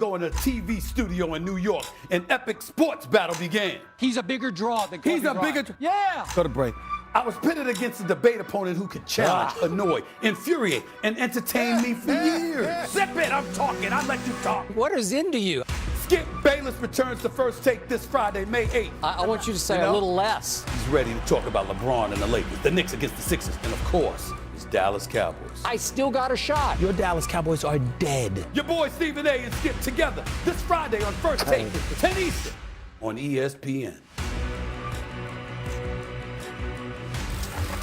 Go in a TV studio in New York. An epic sports battle began. He's a bigger draw than Kobe He's a Bryant. bigger... Yeah. Go to break. I was pitted against a debate opponent who could challenge, annoy, infuriate, and entertain me for years. Zip it, I'm talking. I let you talk. What is into you? Skip Bayless returns to First Take this Friday, May 8th. I want you to say a little less. He's ready to talk about LeBron and the Lakers, the Knicks against the Sixers, and of course, his Dallas Cowboys. I still got a shot. Your Dallas Cowboys are dead. Your boy Stephen A. and Skip together this Friday on First Take, 10 Eastern on ESPN.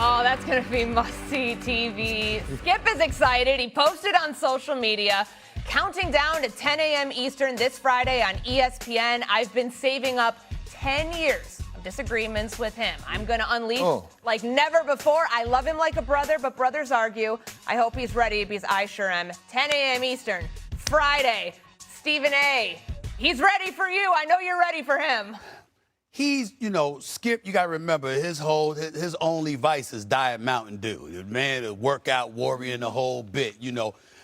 Oh, that's going to be must-see TV. Skip is excited. He posted on social media, counting down to 10 a.m. Eastern this Friday on ESPN. I've been saving up 10 years of disagreements with him. I'm going to unleash like never before. I love him like a brother, but brothers argue. I hope he's ready because I sure am. 10 a.m. Eastern, Friday. Stephen A. He's ready for you. I know you're ready for him. He's, Skip, you got to remember, his only vice is Diet Mountain Dew. The man, a workout warrior and the whole bit,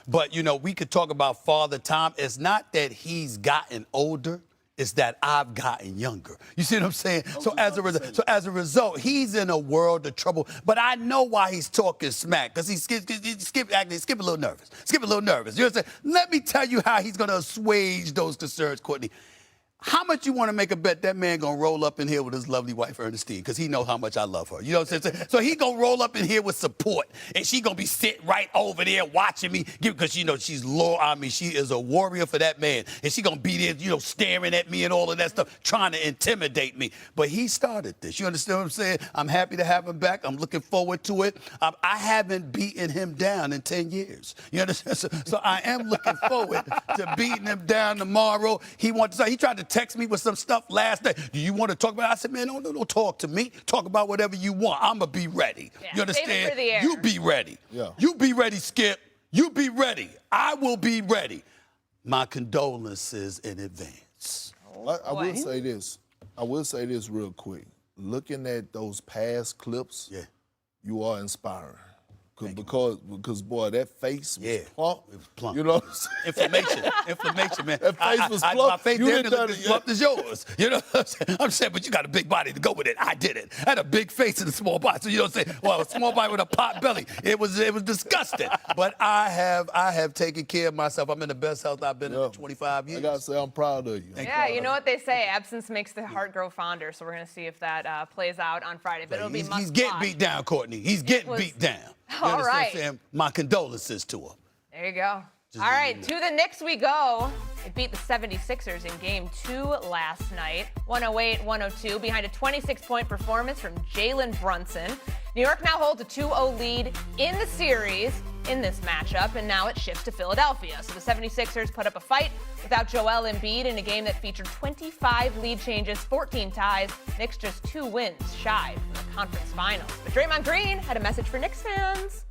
But, we could talk about Father Time. It's not that he's gotten older. It's that I've gotten younger. You see what I'm saying? So as a result, he's in a world of trouble. But I know why he's talking smack, because Skip a little nervous. Skip a little nervous. You know what I'm saying? Let me tell you how he's going to assuage those concerns, Courtney. How much you want to make a bet that man gonna roll up in here with his lovely wife Ernestine, because he knows how much I love her. You know what I'm saying? So he gonna roll up in here with support, and she gonna be sitting right over there watching me, because she's loyal. I mean, she is a warrior for that man, and she gonna be there, staring at me and all of that stuff, trying to intimidate me. But he started this. You understand what I'm saying? I'm happy to have him back. I'm looking forward to it. I haven't beaten him down in 10 years. You understand? So I am looking forward to beating him down tomorrow. He tried to text me with some stuff last night. Do you want to talk about it? I said, man, don't talk to me. Talk about whatever you want. I'm going to be ready. Yeah, you understand? save it for the air. You be ready. Yeah. You be ready, Skip. You be ready. I will be ready. My condolences in advance. I will say this. I will say this real quick. Looking at those past clips, you are inspiring. Because boy, that face was plump. It was plump. You know what I'm saying? Inflammation, man. That face was plump. My face You didn't didn't look done as it, plump as yours. You know what I'm saying? I'm saying, but you got a big body to go with it. I did it. I had a big face and a small body. So you know what I'm saying? Well, a small body with a pot belly. It was disgusting. But I have taken care of myself. I'm in the best health I've been in 25 years. I gotta say, I'm proud of you. Yeah, you know what they say, absence makes the heart grow fonder. So we're going to see if that plays out on Friday. But it'll be He's getting beat down, Courtney. He's getting beat down. All right. Sam? My condolences to him. There you go. All right, to the Knicks we go. They beat the 76ers in Game 2 last night, 108-102, behind a 26-point performance from Jalen Brunson. New York now holds a 2-0 lead in the series in this matchup, and now it shifts to Philadelphia. So the 76ers put up a fight without Joel Embiid in a game that featured 25 lead changes, 14 ties. Knicks just 2 wins shy from the conference finals. But Draymond Green had a message for Knicks fans.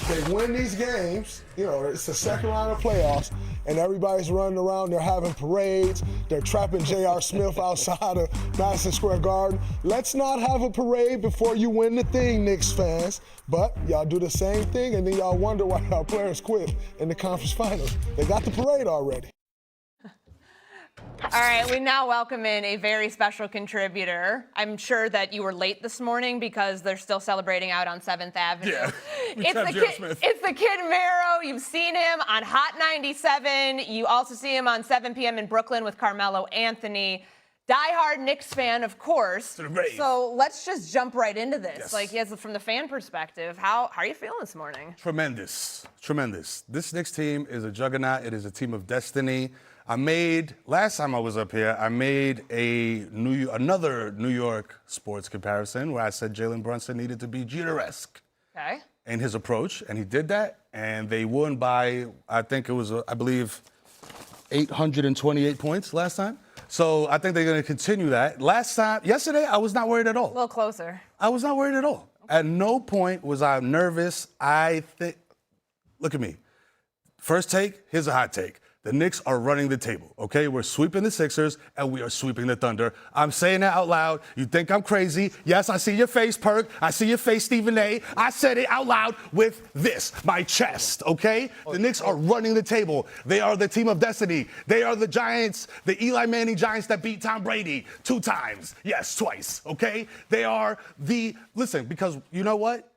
They win these games, it's the second round of playoffs, and everybody's running around, they're having parades, they're trapping J.R. Smith outside of Madison Square Garden. Let's not have a parade before you win the thing, Knicks fans. But y'all do the same thing, and then y'all wonder why y'all players quit in the conference finals. They got the parade already. All right, we now welcome in a very special contributor. I'm sure that you were late this morning because they're still celebrating out on 7th Avenue. Yeah. It's the Kid Mero. You've seen him on Hot 97. You also see him on 7 p.m. in Brooklyn with Carmelo Anthony. Diehard Knicks fan, of course. To the grave. So let's just jump right into this. Yes. From the fan perspective, how are you feeling this morning? Tremendous. This Knicks team is a juggernaut. It is a team of destiny. Last time I was up here, I made another New York sports comparison where I said Jalen Brunson needed to be Jeter-esque in his approach, and he did that, and they won by, I think it was, I believe, 828 points last time. So I think they're going to continue that. Yesterday, I was not worried at all. A little closer. I was not worried at all. Okay. At no point was I nervous. Look at me. First take, here's a hot take. The Knicks are running the table, okay? We're sweeping the Sixers, and we are sweeping the Thunder. I'm saying that out loud. You think I'm crazy? Yes, I see your face, Perk. I see your face, Stephen A. I said it out loud with this, my chest, okay? The Knicks are running the table. They are the team of destiny. They are the Giants, the Eli Manning Giants that beat Tom Brady 2 times. Yes, twice, okay? They are listen, because you know what?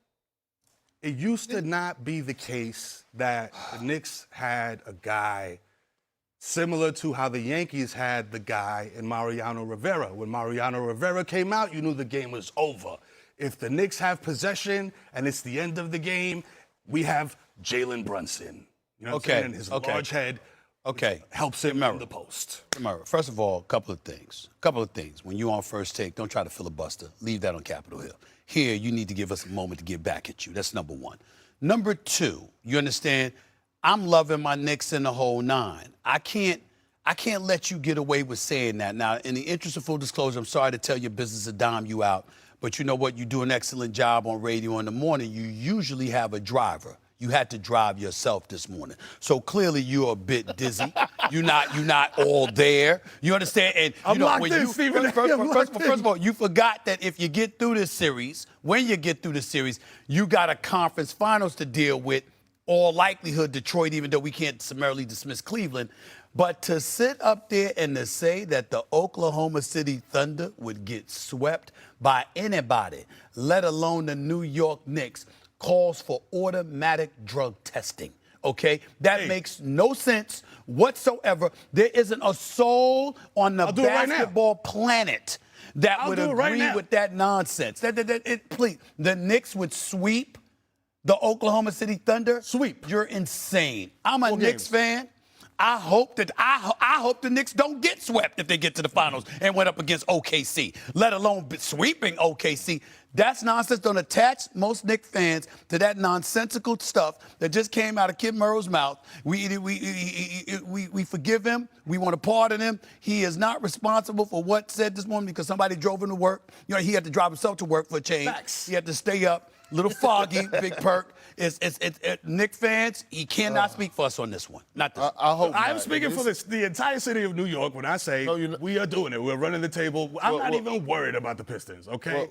It used to not be the case that the Knicks had a guy similar to how the Yankees had the guy in Mariano Rivera. When Mariano Rivera came out, you knew the game was over. If the Knicks have possession and it's the end of the game, we have Jalen Brunson. You know what I'm saying? And his large head helps him in the post. First of all, a couple of things. When you're on First Take, don't try to filibuster. Leave that on Capitol Hill. Here, you need to give us a moment to get back at you. That's number one. Number two, you understand? I'm loving my Knicks in the whole 9. I can't let you get away with saying that. Now, in the interest of full disclosure, I'm sorry to tell your business to dime you out, but you know what? You do an excellent job on radio in the morning. You usually have a driver. You had to drive yourself this morning. So clearly you're a bit dizzy. You're not all there. You understand? And I'm locked in, Stephen. First of all, you forgot that if you get through this series, you got a conference finals to deal with. All likelihood Detroit, even though we can't summarily dismiss Cleveland. But to sit up there and to say that the Oklahoma City Thunder would get swept by anybody, let alone the New York Knicks, calls for automatic drug testing. Okay? That makes no sense whatsoever. There isn't a soul on the basketball planet that would agree with that nonsense. Please, the Knicks would sweep the Oklahoma City Thunder? Sweep. You're insane. I'm a Knicks fan. I hope the Knicks don't get swept if they get to the finals and went up against OKC, let alone sweeping OKC. That's nonsense. Don't attach most Knicks fans to that nonsensical stuff that just came out of Kid Mero's mouth. We forgive him. We want to pardon him. He is not responsible for what said this morning because somebody drove him to work. You know, he had to drive himself to work for a change. Facts. He had to stay up. Little foggy, Big Perk. It's Knicks fans, he cannot speak for us on this one. Not this. I hope I'm speaking for the entire city of New York when I say we are doing it. We're running the table. I'm not even worried about the Pistons, okay?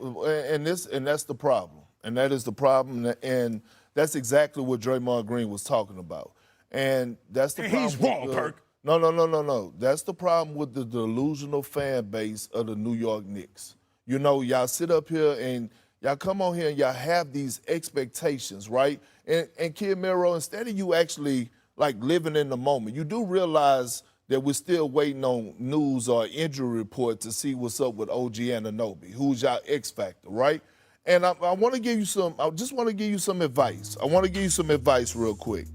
And that's the problem. And that is the problem. And that's exactly what Draymond Green was talking about. And that's the problem. He's wrong, Perk. No. That's the problem with the delusional fan base of the New York Knicks. You know, y'all sit up here and y'all come on here and y'all have these expectations, right? And Kid Mero, instead of you actually like living in the moment, you do realize that we're still waiting on news or injury report to see what's up with OG Anunoby, who's y'all X factor, right? And I want to give you some. I just want to give you some advice. I want to give you some advice real quick.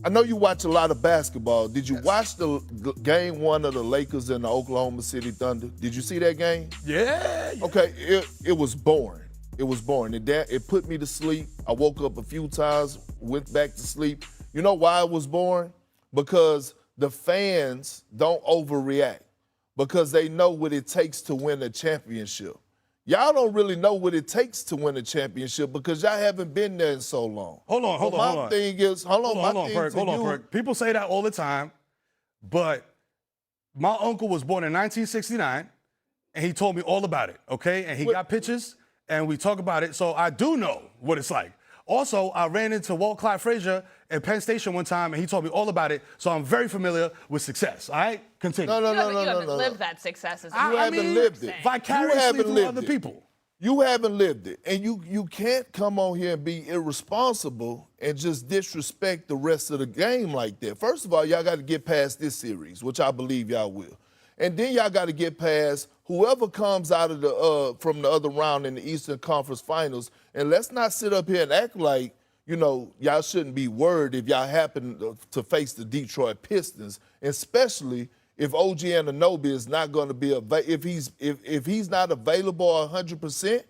I know you watch a lot of basketball. Did you watch the game 1 of the Lakers and the Oklahoma City Thunder? Did you see that game? Yeah. Okay, it was boring. It was boring. It put me to sleep. I woke up a few times, went back to sleep. You know why it was boring? Because the fans don't overreact because they know what it takes to win a championship. Y'all don't really know what it takes to win a championship because y'all haven't been there in so long. Hold on. My thing is, hold on, Perk. People say that all the time, but my uncle was born in 1969, and he told me all about it, okay? And he got pictures, and we talk about it, so I do know what it's like. Also, I ran into Walt Clyde Frazier at Penn Station one time, and he told me all about it, so I'm very familiar with success, all right? Continue. You haven't lived that success as You haven't lived it. Vicariously through other people. You haven't lived it. And you can't come on here and be irresponsible and just disrespect the rest of the game like that. First of all, y'all got to get past this series, which I believe y'all will. And then y'all got to get past whoever comes out of the from the other round in the Eastern Conference Finals. And let's not sit up here and act like, you know, y'all shouldn't be worried if y'all happen to face the Detroit Pistons, especially if OG Anunoby is not going to be if he's not available 100%.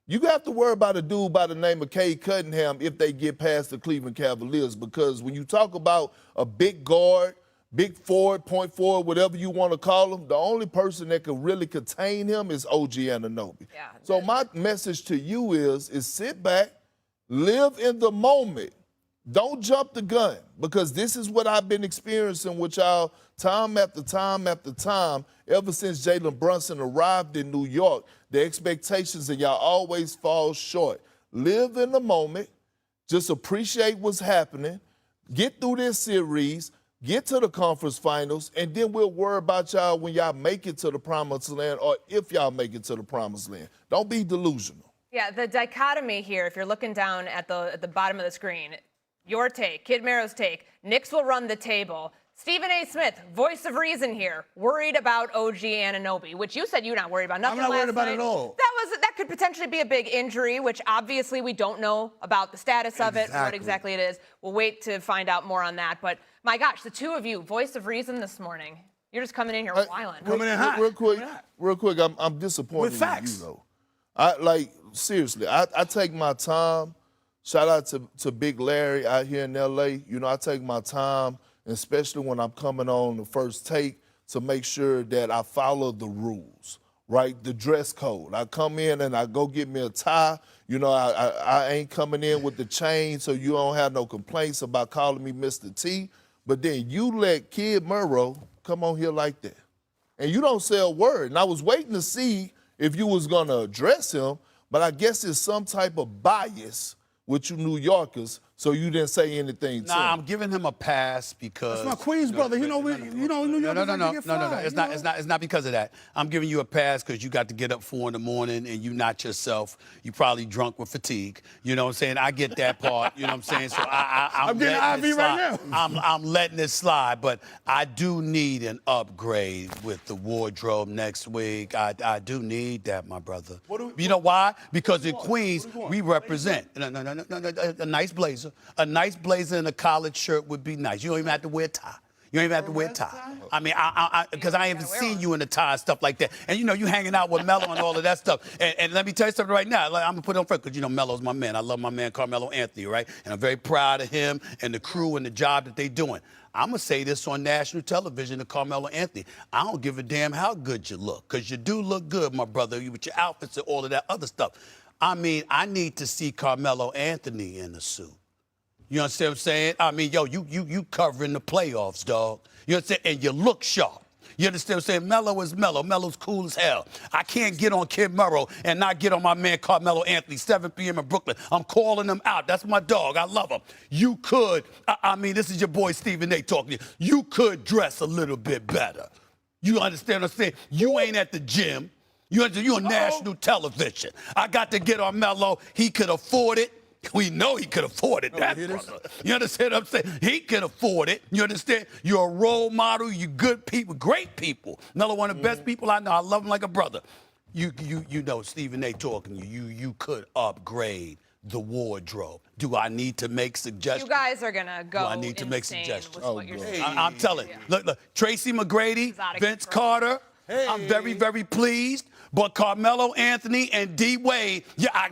You have to worry about a dude by the name of Cade Cunningham if they get past the Cleveland Cavaliers, because when you talk about a big guard, big forward, point forward, whatever you want to call him, the only person that can really contain him is OG Anunoby. Yeah, so my message to you is sit back, live in the moment. Don't jump the gun, because this is what I've been experiencing with y'all time after time after time ever since Jalen Brunson arrived in New York. The expectations of y'all always fall short. Live in the moment. Just appreciate what's happening. Get through this series. Get to the conference finals, and then we'll worry about y'all when y'all make it to the promised land, or if y'all make it to the promised land. Don't be delusional. Yeah, the dichotomy here, if you're looking down at the bottom of the screen, your take, Kid Mero's take, Knicks will run the table. Stephen A. Smith, voice of reason here, worried about OG Anunoby, which you said you're not worried about. Nothing I'm not worried about last it night. at all. That could potentially be a big injury, which obviously we don't know about the status of it, what exactly it is. We'll wait to find out more on that. But my gosh, the two of you, voice of reason this morning. You're just coming in here wilding. Coming in hot. Real quick, I'm disappointed With facts. in you, though. Seriously, I take my time. Shout out to Big Larry out here in L.A. You know, I take my time, especially when I'm coming on the first take, to make sure that I follow the rules, right? The dress code. I come in and I go get me a tie. You know, I ain't coming in with the chain, so you don't have no complaints about calling me Mr. T. But then you let Kid Mero come on here like that. And you don't say a word. And I was waiting to see if you was going to address him, but I guess it's some type of bias with you New Yorkers, so you didn't say anything to him. I'm giving him a pass because That's my Queens brother. You know, New York. No. It's not because of that. I'm giving you a pass because you got to get up 4 in the morning and you not yourself. You probably drunk with fatigue. You know what I'm saying? I get that part. You know what I'm saying? So I'm getting IV right now. I'm letting it slide, but I do need an upgrade with the wardrobe next week. I do need that, my brother. You know why? Because in Queens we represent. No, a nice blazer. A nice blazer and a collared shirt would be nice. You don't even have to wear a tie. You don't even have to wear a tie. I mean, because I haven't seen you in a tie and stuff like that. And, you know, you hanging out with Melo and all of that stuff. And let me tell you something right now. I'm going to put it on first because, you know, Melo's my man. I love my man Carmelo Anthony, right? And I'm very proud of him and the crew and the job that they're doing. I'm going to say this on national television to Carmelo Anthony. I don't give a damn how good you look, because you do look good, my brother, with your outfits and all of that other stuff. I mean, I need to see Carmelo Anthony in a suit. You understand what I'm saying? I mean, yo, you covering the playoffs, dog. You understand? And you look sharp. You understand what I'm saying? Melo is Melo. Melo's cool as hell. I can't get on Kid Mero and not get on my man Carmelo Anthony, 7 p.m. in Brooklyn. I'm calling him out. That's my dog. I love him. You could, I mean, this is your boy Stephen A. talking to you. You could dress a little bit better. You understand what I'm saying? You ain't at the gym. You understand? You're on national television. I got to get on Melo. He could afford it. We know he could afford it, that brother. You understand what I'm saying? He can afford it. You understand? You're a role model. You good people, great people. Another one of the best people I know. I love him like a brother. You know, Stephen A. talking to you. You could upgrade the wardrobe. Do I need to make suggestions? You guys are gonna go. Do I need to make suggestions? With what you're saying. I'm telling you. Look, Tracy McGrady, Vince Carter. I'm very, very pleased. But Carmelo Anthony and D. Wade,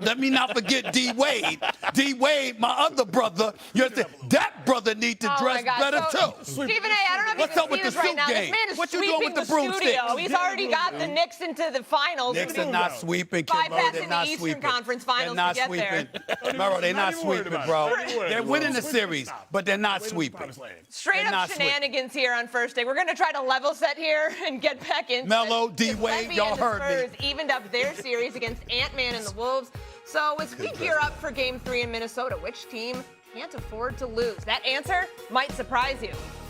let me not forget D. Wade. D. Wade, my other brother, that brother need to dress better too. Stephen A., I don't know if What's you up can with see the this right suit now. game? This man is What you sweeping doing with the studio. broomstick? He's already got the Knicks into the finals. Knicks are not sweeping, Kid Mero. They're Bypassing not the Eastern sweeping. Conference Finals They're not to get sweeping. Mero, they're not sweeping, bro. They're winning the series, but they're not sweeping. Straight up shenanigans here on first day. We're going to try to level set here and get back into Melo, D. Wade, y'all heard me. Spurs evened up their series against Ant-Man and the Wolves. So as we gear up for Game 3 in Minnesota, which team can't afford to lose? That answer might surprise you.